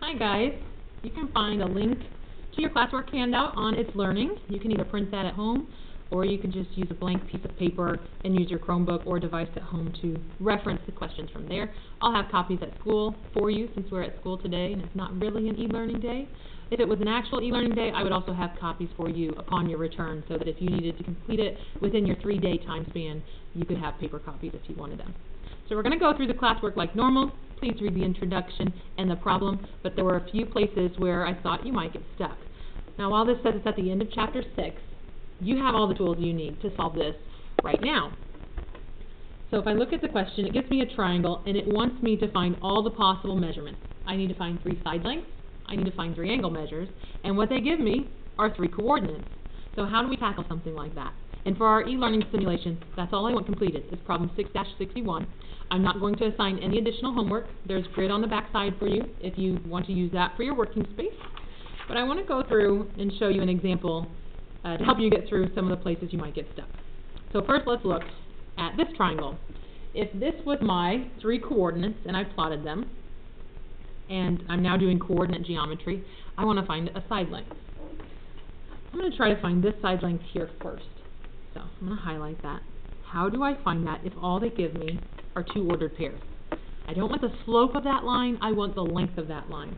Hi guys, you can find a link to your classwork handout on It's Learning. You can either print that at home or you can just use a blank piece of paper and use your Chromebook or device at home to reference the questions from there. I'll have copies at school for you since we're at school today and it's not really an e-learning day. If it was an actual e-learning day, I would also have copies for you upon your return so that if you needed to complete it within your 3-day time span, you could have paper copies if you wanted them. So we're going to go through the classwork like normal. Please read the introduction and the problem, but there were a few places where I thought you might get stuck. Now, while this says it's at the end of Chapter 6, you have all the tools you need to solve this right now. So if I look at the question, it gives me a triangle, and it wants me to find all the possible measurements. I need to find 3 side lengths, I need to find 3 angle measures, and what they give me are 3 coordinates. So how do we tackle something like that? And for our e-learning simulation, that's all I want completed, is problem 6-61. I'm not going to assign any additional homework. There's grid on the back side for you if you want to use that for your working space. But I want to go through and show you an example to help you get through some of the places you might get stuck. So first let's look at this triangle. If this was my 3 coordinates and I plotted them, and I'm now doing coordinate geometry, I want to find a side length. I'm going to try to find this side length here first. So I'm going to highlight that. How do I find that if all they give me are 2 ordered pairs? I don't want the slope of that line, I want the length of that line.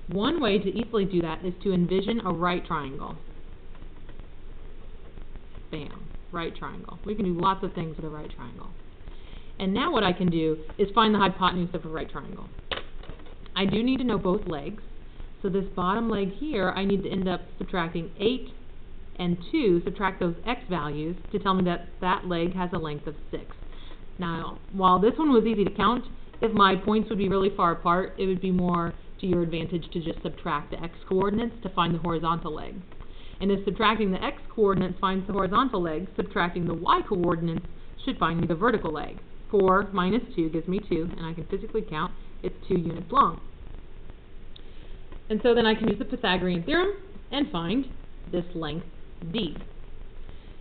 One way to easily do that is to envision a right triangle. Bam, right triangle. We can do lots of things with a right triangle. And now what I can do is find the hypotenuse of a right triangle. I do need to know both legs. So this bottom leg here, I need to end up subtracting 8 and 2, subtract those x values to tell me that that leg has a length of 6. Now, while this one was easy to count, if my points would be really far apart, it would be more to your advantage to just subtract the x coordinates to find the horizontal leg. And if subtracting the x coordinates finds the horizontal leg, subtracting the y coordinates should find me the vertical leg. 4 minus 2 gives me 2, and I can physically count it's 2 units long. And so then I can use the Pythagorean theorem and find this length d.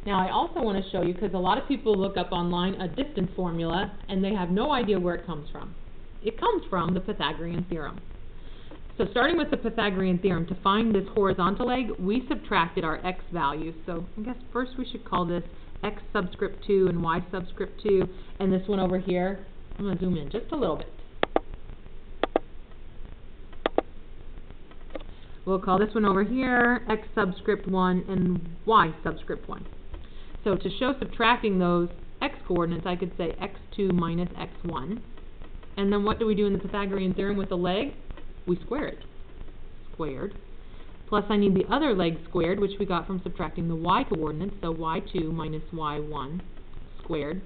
Now I also want to show you, because a lot of people look up online a distance formula and they have no idea where it comes from. It comes from the Pythagorean theorem. So starting with the Pythagorean theorem, to find this horizontal leg, we subtracted our x values. So I guess first we should call this x subscript 2 and y subscript 2, and this one over here, I'm going to zoom in just a little bit. We'll call this one over here x subscript 1 and y subscript 1. So to show subtracting those x coordinates, I could say x2 minus x1. And then what do we do in the Pythagorean theorem with the leg? We square it. Squared. Plus I need the other leg squared, which we got from subtracting the y coordinates, so y2 minus y1 squared.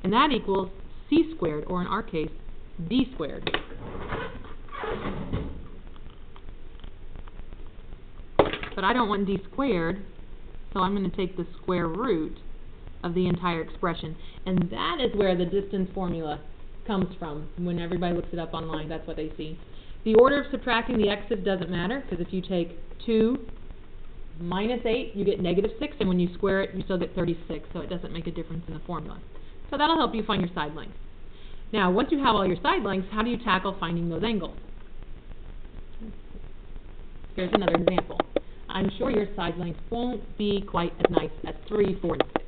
And that equals c squared, or in our case, d squared. But I don't want d squared, so I'm going to take the square root of the entire expression. And that is where the distance formula comes from. When everybody looks it up online, that's what they see. The order of subtracting the x's doesn't matter, because if you take 2 minus 8, you get negative 6, and when you square it, you still get 36, so it doesn't make a difference in the formula. So that'll help you find your side lengths. Now, once you have all your side lengths, how do you tackle finding those angles? Here's another example. I'm sure your side lengths won't be quite as nice as 3, 4, and 6.